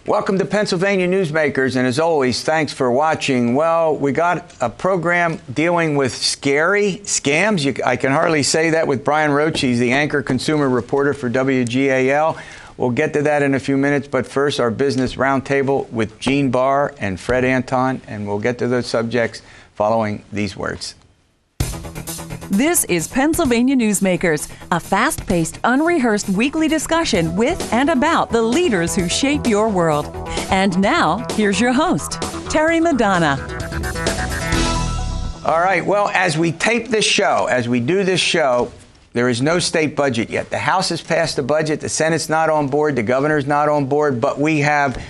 Welcome to Pennsylvania Newsmakers, and as always, thanks for watching. Well, we got a program dealing with scary scams. I can hardly say that with Brian Roche. He's the anchor consumer reporter for WGAL. We'll get to that in a few minutes, but first, our business roundtable with Gene Barr and Fred Anton, and we'll get to those subjects following these words. This is Pennsylvania Newsmakers, a fast-paced, unrehearsed weekly discussion with and about the leaders who shape your world. And now, here's your host, Terry Madonna. All right, well, as we tape this show, as we do this show, there is no state budget yet. The House has passed the budget, the Senate's not on board, the governor's not on board, but we have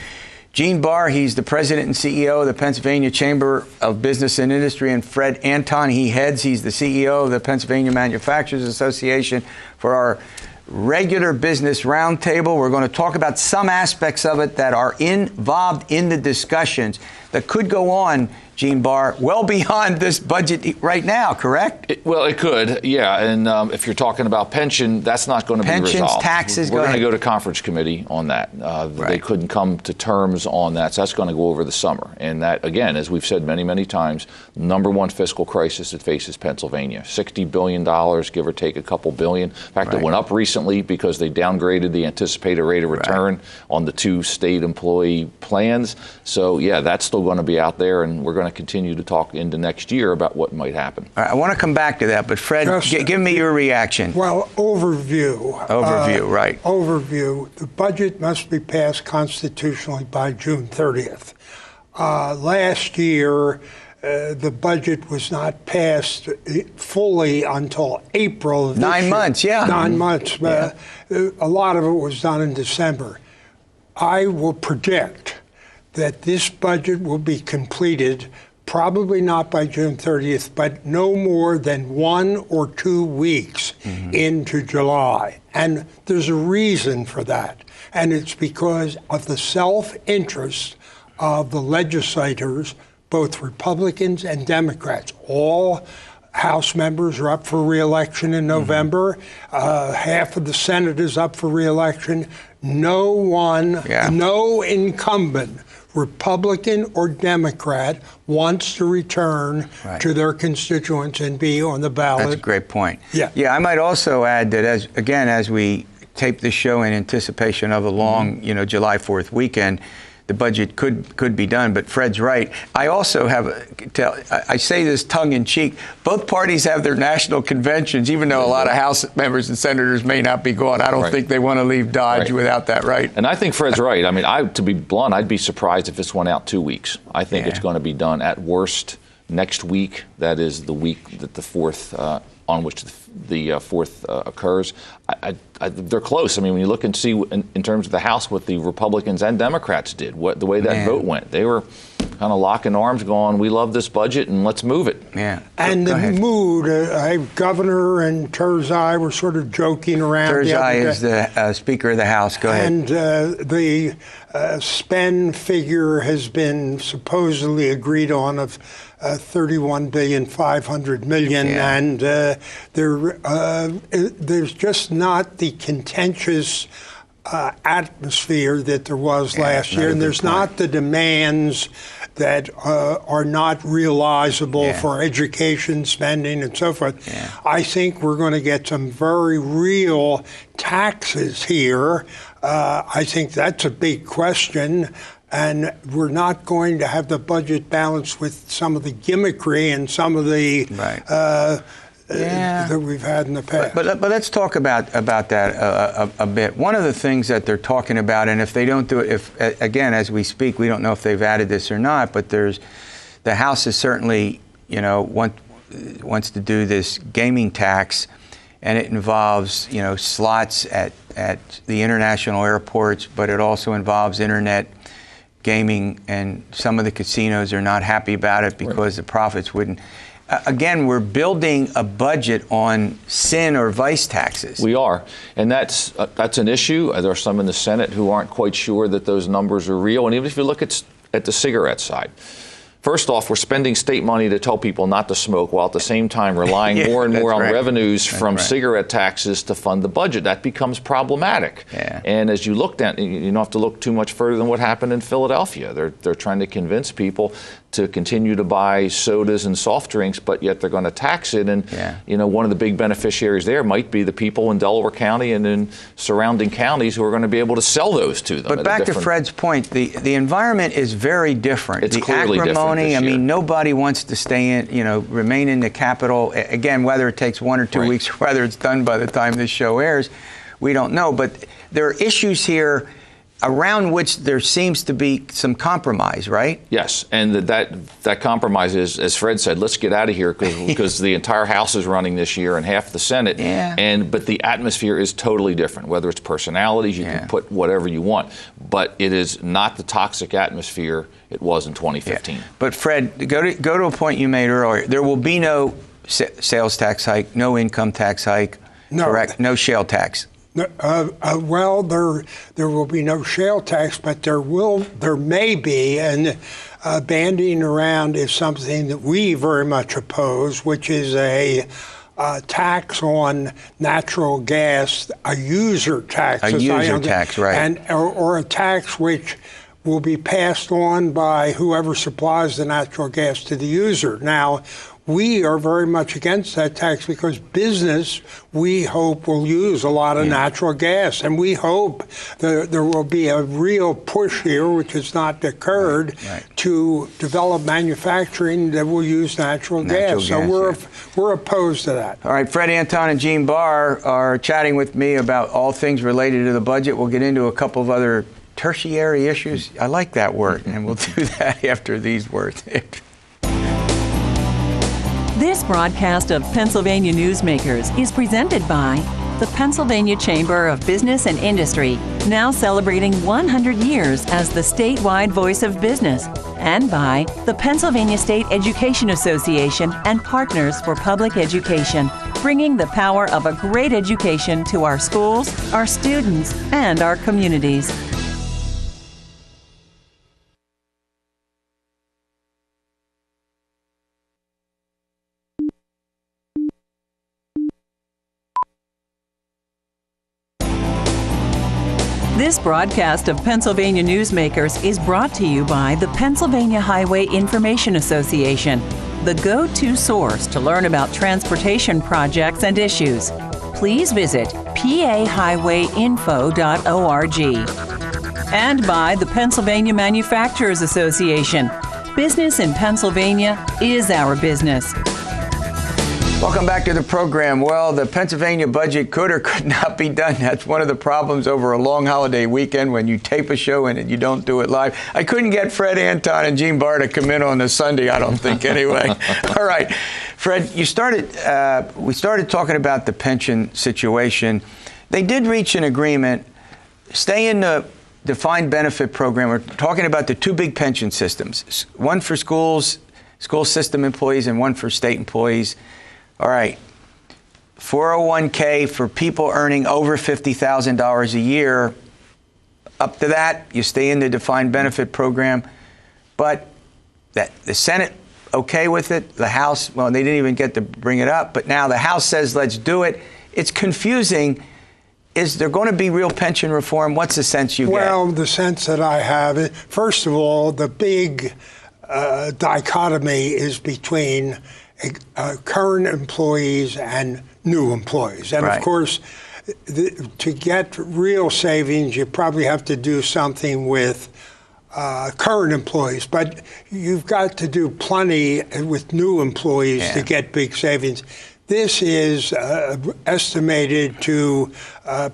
Gene Barr, he's the president and CEO of the Pennsylvania Chamber of Business and Industry, and Fred Anton, he's the CEO of the Pennsylvania Manufacturers Association. For our regular business roundtable, we're going to talk about some aspects of it that are involved in the discussions that could go on, Gene Barr, well beyond this budget right now, correct? It could, yeah. And if you're talking about pension, that's not going to be resolved. Pensions, taxes, We're going to go to conference committee on that. Right. They couldn't come to terms on that, so that's going to go over the summer. And that, again, as we've said many, many times, number one fiscal crisis that faces Pennsylvania. $60 billion, give or take a couple billion. In fact, It went up recently because they downgraded the anticipated rate of return on the two state employee plans. So, yeah, that's still going to be out there, and we're going to continue to talk into next year about what might happen. All right, I want to come back to that, but Fred, give me your reaction. Well, overview, right. Overview. The budget must be passed constitutionally by June 30th. Last year, the budget was not passed fully until April of this year. 9 months, yeah. 9 months. A lot of it was done in December. I will predict that this budget will be completed probably not by June 30th, but no more than 1 or 2 weeks into July. And there's a reason for that. And it's because of the self-interest of the legislators, both Republicans and Democrats. All House members are up for re-election in November. Half of the Senate is up for re-election. No incumbent, Republican or Democrat, wants to return to their constituents and be on the ballot. That's a great point. Yeah, I might also add that as we tape this show in anticipation of a long, July 4th weekend, the budget could be done, but Fred's right. I also I say this tongue-in-cheek, both parties have their national conventions, even though a lot of House members and senators may not be going. I don't think they want to leave Dodge without that right. And I think Fred's right. I mean, to be blunt, I'd be surprised if this went out 2 weeks. I think it's going to be done at worst next week. That is the week that the 4th, on which the 4th occurs. They're close. I mean, when you look and see in terms of the House what the Republicans and Democrats did, the way that vote went, they were kind of locking arms going, we love this budget and let's move it. Yeah. And the mood, Governor and Terzai were sort of joking around. Terzai is the Speaker of the House. Go ahead. And the spend figure has been supposedly agreed on of $31.5 billion, and there's just not the contentious atmosphere that there was last year, and there's not the demands that are not realizable for education spending and so forth. I think we're going to get some very real taxes here. I think that's a big question. And we're not going to have the budget balanced with some of the gimmickry and some of the that we've had in the past. But let's talk about that a bit. One of the things that they're talking about, and if they don't do it, again, as we speak, we don't know if they've added this or not, but the House is certainly, wants to do this gaming tax, and it involves, slots at the international airports, but it also involves internet gaming, and some of the casinos are not happy about it because the profits wouldn't. Again, we're building a budget on sin or vice taxes. We are, and that's an issue. There are some in the Senate who aren't quite sure that those numbers are real. And even if you look at the cigarette side, First off, we're spending state money to tell people not to smoke, while at the same time relying more and more on revenues from cigarette taxes to fund the budget. That becomes problematic. Yeah. And as you looked at, you don't have to look too much further than what happened in Philadelphia. They're trying to convince people to continue to buy sodas and soft drinks, but yet they're going to tax it. And one of the big beneficiaries there might be the people in Delaware County and in surrounding counties who are going to be able to sell those to them. But back to Fred's point, the environment is very different. It's clearly different. I mean, nobody wants to stay in, remain in the Capitol. Again, whether it takes 1 or 2 weeks, or whether it's done by the time this show airs, we don't know. But there are issues here around which there seems to be some compromise, right? Yes, and that compromise is, as Fred said, let's get out of here because the entire House is running this year and half the Senate. Yeah. But the atmosphere is totally different. Whether it's personalities, you can put whatever you want, but it is not the toxic atmosphere it was in 2015. Yeah. But Fred, go to a point you made earlier. There will be no sales tax hike, no income tax hike, correct? No shale tax. Well, there will be no shale tax, but there may be, and bandying around is something that we very much oppose, which is a tax on natural gas, a user tax. A user tax, right. And or a tax which will be passed on by whoever supplies the natural gas to the user. Now, we are very much against that tax because business, we hope, will use a lot of natural gas. And we hope that there will be a real push here, which has not occurred, to develop manufacturing that will use natural gas. So we're opposed to that. All right, Fred Anton and Gene Barr are chatting with me about all things related to the budget. We'll get into a couple of other tertiary issues. I like that word, and we'll do that after these words. This broadcast of Pennsylvania Newsmakers is presented by the Pennsylvania Chamber of Business and Industry, now celebrating 100 years as the statewide voice of business, and by the Pennsylvania State Education Association and Partners for Public Education, bringing the power of a great education to our schools, our students, and our communities. This broadcast of Pennsylvania Newsmakers is brought to you by the Pennsylvania Highway Information Association, the go-to source to learn about transportation projects and issues. Please visit pahighwayinfo.org. And by the Pennsylvania Manufacturers Association. Business in Pennsylvania is our business. Welcome back to the program. Well, the Pennsylvania budget could or could not be done. That's one of the problems over a long holiday weekend when you tape a show and you don't do it live. I couldn't get Fred Anton and Gene Barr to come in on a Sunday, I don't think, anyway. All right. Fred, we started talking about the pension situation. They did reach an agreement. Stay in the defined benefit program. We're talking about the two big pension systems, one for school system employees and one for state employees. All right, 401k for people earning over $50,000 a year. Up to that, you stay in the defined benefit program. But the Senate, okay with it. The House, well, they didn't even get to bring it up. But now the House says, let's do it. It's confusing. Is there going to be real pension reform? What's the sense you get? Well, the sense that I have, first of all, the big dichotomy is between current employees and new employees. And of course, to get real savings, you probably have to do something with current employees. But you've got to do plenty with new employees to get big savings. This is estimated to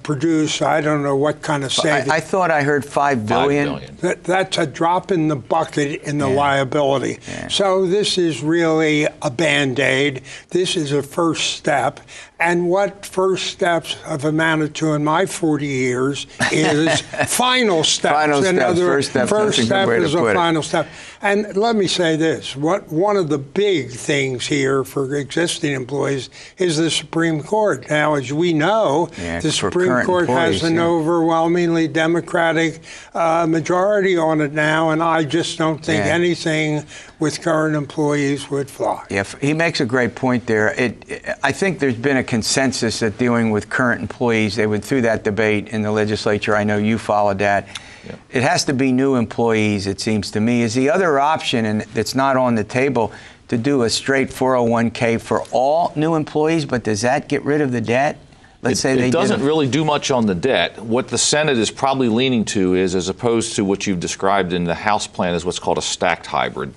produce, I don't know what kind of savings. I thought I heard $5 billion. That's a drop in the bucket in the liability. Yeah. So this is really a Band-Aid. This is a first step. And what first steps have amounted to in my 40 years is final steps. Final steps, first step. First step is a final step. And let me say this, one of the big things here for existing employees is the Supreme Court. Now, as we know, the Supreme Court has an overwhelmingly Democratic majority on it now, and I just don't think anything with current employees would fly. Yeah, he makes a great point there. I think there's been a consensus that dealing with current employees, they went through that debate in the legislature. I know you followed that. Yeah. It has to be new employees, it seems to me. Is the other option, and that's not on the table, to do a straight 401k for all new employees, but does that get rid of the debt? It doesn't really do much on the debt. What the Senate is probably leaning to is, as opposed to what you've described in the House plan, is what's called a stacked hybrid,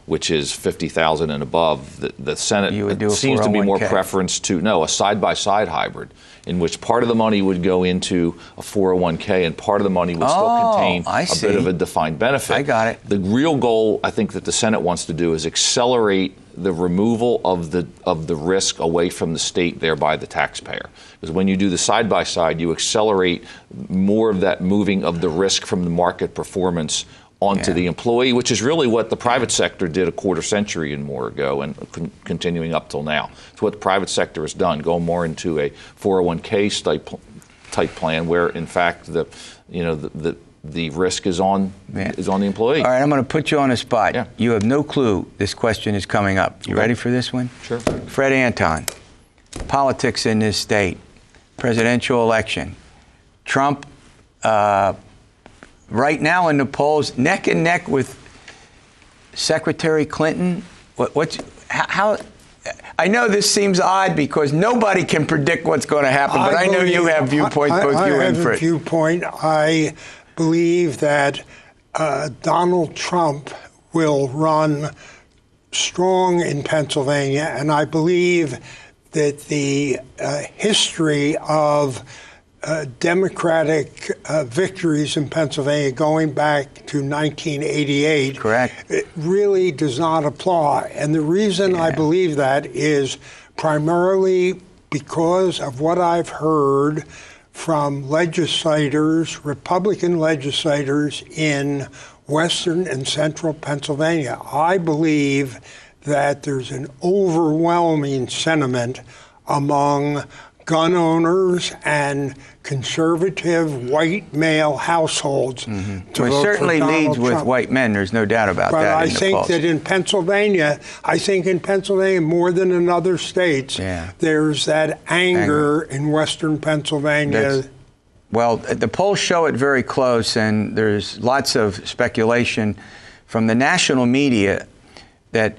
which is $50,000 and above. The Senate seems to be more preference to, a side-by-side hybrid, in which part of the money would go into a 401k and part of the money would still contain a bit of a defined benefit. I got it. The real goal, I think, that the Senate wants to do is accelerate the removal of the risk away from the state, thereby the taxpayer. Because when you do the side-by-side, you accelerate more of that moving of the risk from the market performance onto the employee, which is really what the private sector did a quarter century and more ago, and continuing up till now. It's what the private sector has done, go more into a 401k type plan, where in fact the risk is on the employee. All right, I'm going to put you on the spot. Yeah. You have no clue this question is coming up. You ready for this one? Sure. Fred Anton, politics in this state, presidential election. Trump, right now in the polls, neck and neck with Secretary Clinton. How? I know this seems odd because nobody can predict what's going to happen, but I know you have viewpoints, both you and Fred. I have a viewpoint. I believe that Donald Trump will run strong in Pennsylvania, and I believe that the history of Democratic victories in Pennsylvania going back to 1988 it really does not apply. And the reason I believe that is primarily because of what I've heard from legislators, Republican legislators in western and central Pennsylvania. I believe that there's an overwhelming sentiment among gun owners and conservative white male households. It certainly leads with white men. There's no doubt about that. But I think that in Pennsylvania, more than in other states, there's that anger in western Pennsylvania. Well, the polls show it very close, and there's lots of speculation from the national media that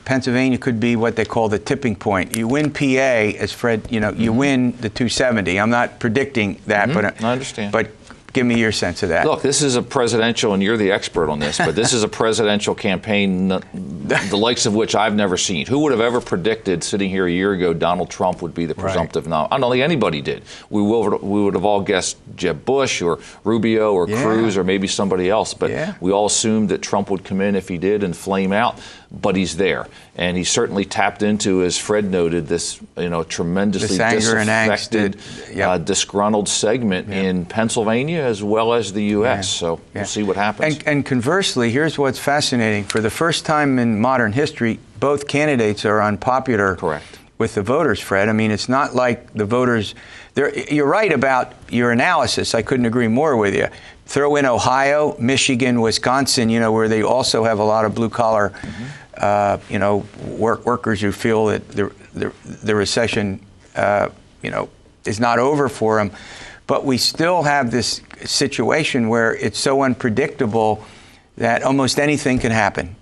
Pennsylvania could be what they call the tipping point. You win PA, as Fred, you win the 270. I'm not predicting that, but I understand. But give me your sense of that. Look, this is a presidential, and you're the expert on this, but this is a presidential campaign, the likes of which I've never seen. Who would have ever predicted, sitting here a year ago, Donald Trump would be the presumptive nominee? I don't think anybody did. We would have all guessed Jeb Bush or Rubio or Cruz or maybe somebody else, but we all assumed that Trump would come in if he did and flame out. But he's there, and he certainly tapped into, as Fred noted, this tremendously disaffected, disgruntled segment in Pennsylvania as well as the U.S. So we'll see what happens. And conversely, here's what's fascinating: for the first time in modern history, both candidates are unpopular with the voters. Fred, I mean, it's not like the voters. You're right about your analysis. I couldn't agree more with you. Throw in Ohio, Michigan, Wisconsin, where they also have a lot of blue-collar, workers who feel that the recession, is not over for them. But we still have this situation where it's so unpredictable that almost anything can happen.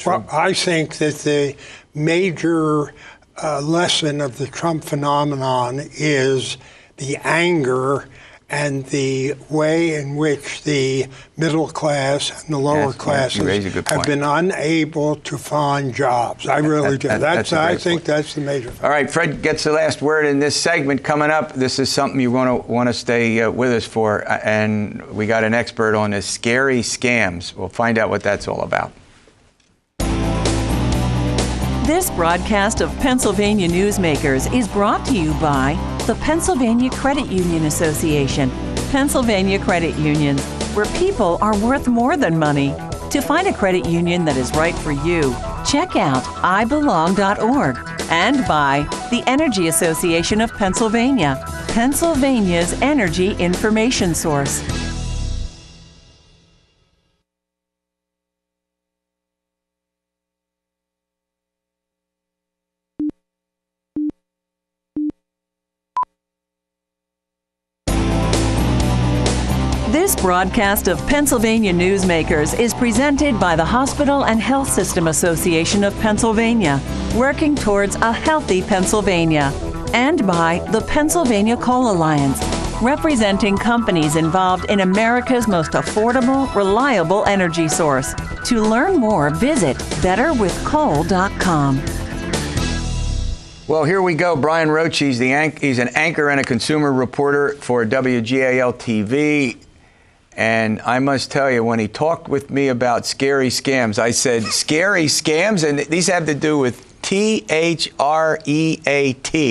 Well, I think that the major lesson of the Trump phenomenon is the anger and the way in which the middle class and the lower classes have been unable to find jobs. I really do. I think that's the major factor. All right, Fred gets the last word in this segment. Coming up, this is something you want to stay with us for, and we got an expert on this, scary scams. We'll find out what that's all about. This broadcast of Pennsylvania Newsmakers is brought to you by the Pennsylvania Credit Union Association. Pennsylvania Credit Unions, where people are worth more than money. To find a credit union that is right for you, Check out ibelong.org and by the Energy Association of Pennsylvania, Pennsylvania's energy information source. This broadcast of Pennsylvania Newsmakers is presented by the Hospital and Health System Association of Pennsylvania, working towards a healthy Pennsylvania, and by the Pennsylvania Coal Alliance, representing companies involved in America's most affordable, reliable energy source. To learn more, visit betterwithcoal.com. Well, here we go. Brian Roche, he's an anchor and a consumer reporter for WGAL-TV. And I must tell you, when he talked with me about scary scams, I said, scary scams? And these have to do with THREAT,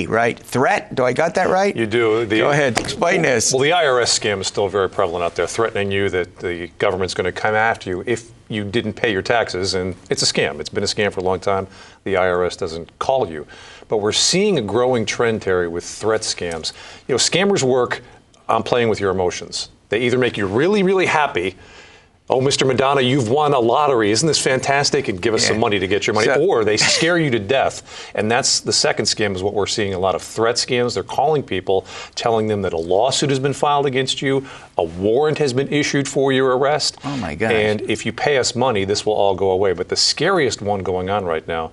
right? Threat? Do I got that right? You do. Go ahead. Explain this. Well, the IRS scam is still very prevalent out there, threatening you that the government's going to come after you if you didn't pay your taxes. And it's a scam. It's been a scam for a long time. The IRS doesn't call you. But we're seeing a growing trend, Terry, with threat scams. You know, scammers work on playing with your emotions. They either make you really, really happy. Oh, Mr. Madonna, you've won a lottery. Isn't this fantastic? And give us some money to get your money. Or they scare you to death. And that's the second scam, is what we're seeing, a lot of threat scams. They're calling people, telling them that a lawsuit has been filed against you, a warrant has been issued for your arrest. Oh, my gosh. And if you pay us money, this will all go away. But the scariest one going on right now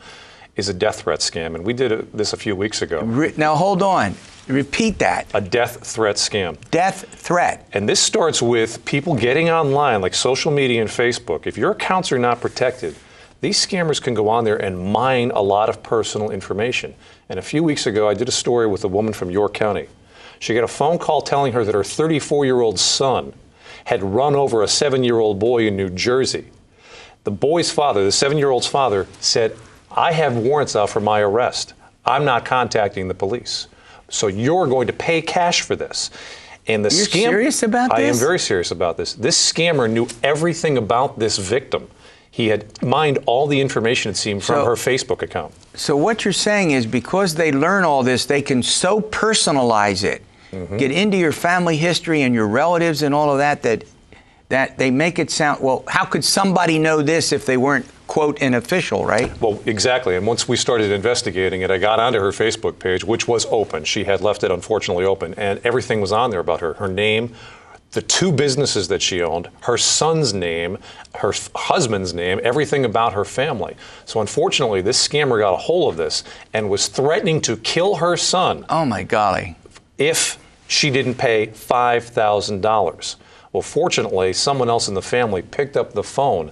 is a death threat scam. And we did this a few weeks ago. Now, hold on. Repeat that. A death threat scam. Death threat. And this starts with people getting online, like social media and Facebook. If your accounts are not protected, these scammers can go on there and mine a lot of personal information. And a few weeks ago, I did a story with a woman from York County. She got a phone call telling her that her 34-year-old son had run over a 7-year-old boy in New Jersey. The boy's father, the 7-year-old's father, said, I have warrants out for my arrest. I'm not contacting the police. So you're going to pay cash for this. And the You're scam, serious about this? I am very serious about this. This scammer knew everything about this victim. He had mined all the information, it seemed, from her Facebook account. So what you're saying is, because they learn all this, they can so personalize it, get into your family history and your relatives and all of that, that they make it sound, well, how could somebody know this if they weren't, quote, an official, right? Well, exactly. And once we started investigating it, I got onto her Facebook page, which was open. She had left it, unfortunately, open. And everything was on there about her. Her name, the 2 businesses that she owned, her son's name, her husband's name, everything about her family. So unfortunately, this scammer got a hold of this and was threatening to kill her son. Oh, my golly. If she didn't pay $5,000. Well, fortunately, someone else in the family picked up the phone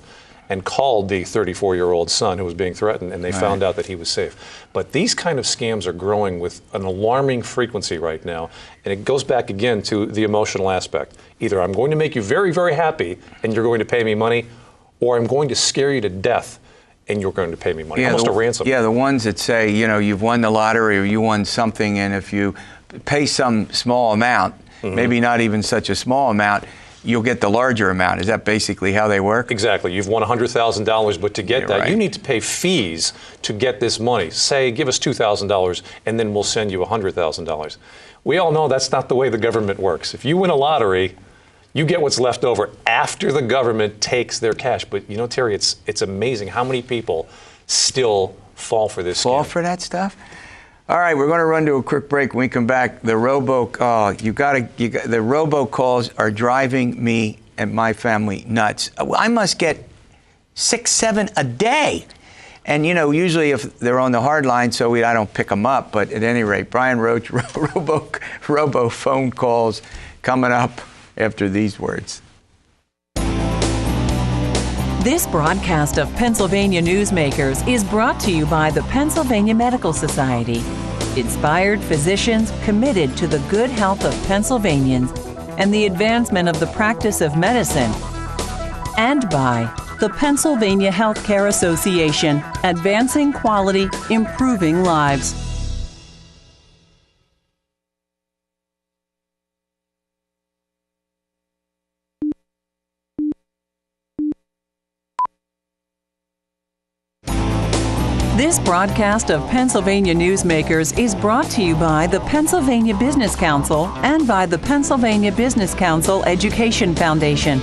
and called the 34-year-old son who was being threatened, and they found out that he was safe. But these kind of scams are growing with an alarming frequency right now, and it goes back again to the emotional aspect. Either I'm going to make you very, very happy, and you're going to pay me money, or I'm going to scare you to death, and you're going to pay me money. Almost a ransom. Yeah, the ones that say, you know, you've won the lottery or you won something, and if you pay some small amount, maybe not even such a small amount, you'll get the larger amount. Is that basically how they work? Exactly. You've won $100,000, but to get that, you need to pay fees to get this money. Say, give us $2,000, and then we'll send you $100,000. We all know that's not the way the government works. If you win a lottery, you get what's left over after the government takes their cash. But, you know, Terry, it's amazing how many people still fall for this Fall scam. for that stuff? All right, we're going to run to a quick break. When we come back, the robocalls are driving me and my family nuts. I must get 6, 7 a day. And, you know, usually if they're on the hard line, so I don't pick them up. But at any rate, Brian Roche, robo phone calls coming up after these words. This broadcast of Pennsylvania Newsmakers is brought to you by the Pennsylvania Medical Society. Inspired physicians committed to the good health of Pennsylvanians and the advancement of the practice of medicine. And by the Pennsylvania Healthcare Association, advancing quality, improving lives. This broadcast of Pennsylvania Newsmakers is brought to you by the Pennsylvania Business Council and by the Pennsylvania Business Council Education Foundation.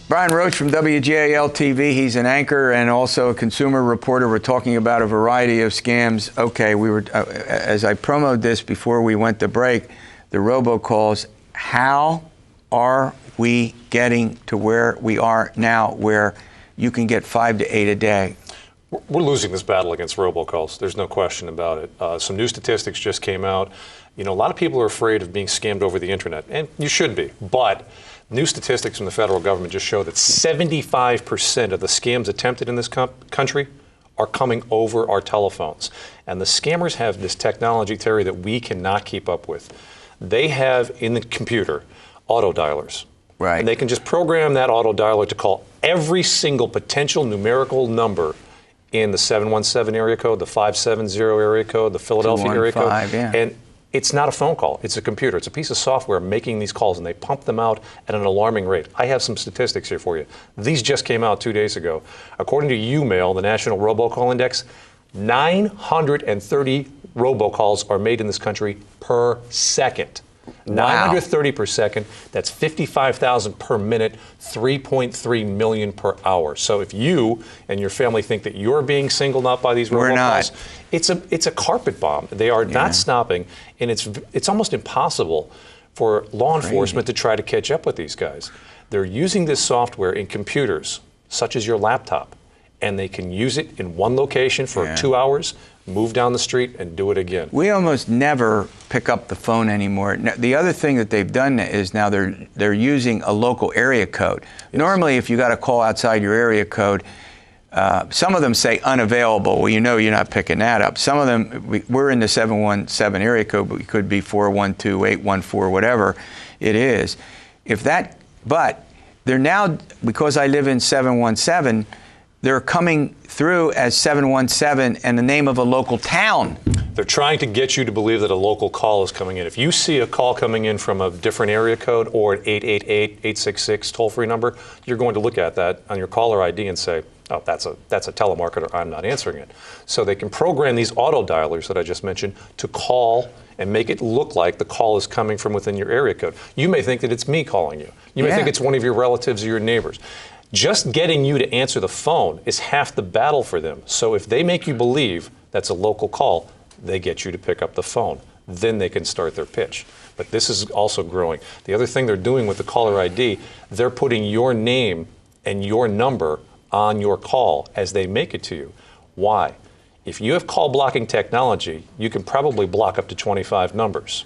Brian Roche from WGAL-TV. He's an anchor and also a consumer reporter. We're talking about a variety of scams. Okay, we were, as I promoted this before we went to break, the robocalls. How are we getting to where we are now, where you can get 5 to 8 a day? We're losing this battle against robocalls. There's no question about it. Some new statistics just came out. You know, a lot of people are afraid of being scammed over the internet, and you should be. But new statistics from the federal government just show that 75% of the scams attempted in this country are coming over our telephones. And the scammers have this technology, Terry, that we cannot keep up with. They have in the computer auto dialers. Right. And they can just program that auto dialer to call every single potential numerical number in the 717 area code, the 570 area code, the Philadelphia area code. Yeah. And it's not a phone call. It's a computer. It's a piece of software making these calls, and they pump them out at an alarming rate. I have some statistics here for you. These just came out 2 days ago. According to UMail, the National Robocall Index, 930 robocalls are made in this country per second. Wow. 930 per second, that's 55,000 per minute, 3.3 million per hour. So if you and your family think that you're being singled out by these robocalls, it's a carpet bomb. They are not stopping, and it's almost impossible for law enforcement to try to catch up with these guys. They're using this software in computers, such as your laptop, and they can use it in one location for 2 hours, move down the street, and do it again. We almost never pick up the phone anymore. The other thing that they've done is now they're using a local area code. Yes. Normally, if you got a call outside your area code, some of them say unavailable. Well, you know you're not picking that up. Some of them, we're in the 717 area code, but we could be 412, 814, whatever it is. But they're now, because I live in 717, they're coming through as 717 and the name of a local town. They're trying to get you to believe that a local call is coming in. If you see a call coming in from a different area code or an 888-866 toll-free number, you're going to look at that on your caller ID and say, oh, that's a telemarketer, I'm not answering it. So they can program these auto dialers that I just mentioned to call and make it look like the call is coming from within your area code. You may think that it's me calling you. You may think it's one of your relatives or your neighbors. Just getting you to answer the phone is half the battle for them. So if they make you believe that's a local call, they get you to pick up the phone. Then they can start their pitch. But this is also growing. The other thing they're doing with the caller ID, they're putting your name and your number on your call as they make it to you. Why? If you have call blocking technology, you can probably block up to 25 numbers.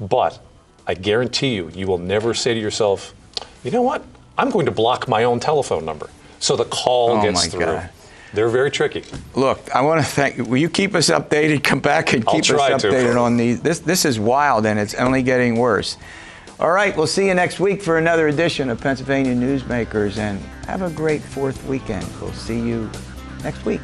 But I guarantee you, you will never say to yourself, you know what? I'm going to block my own telephone number. So the call gets through. God. They're very tricky. Look, I want to thank you. Will you keep us updated? Come back and keep us updated on these. This is wild, and it's only getting worse. All right, we'll see you next week for another edition of Pennsylvania Newsmakers, and have a great 4th weekend. We'll see you next week.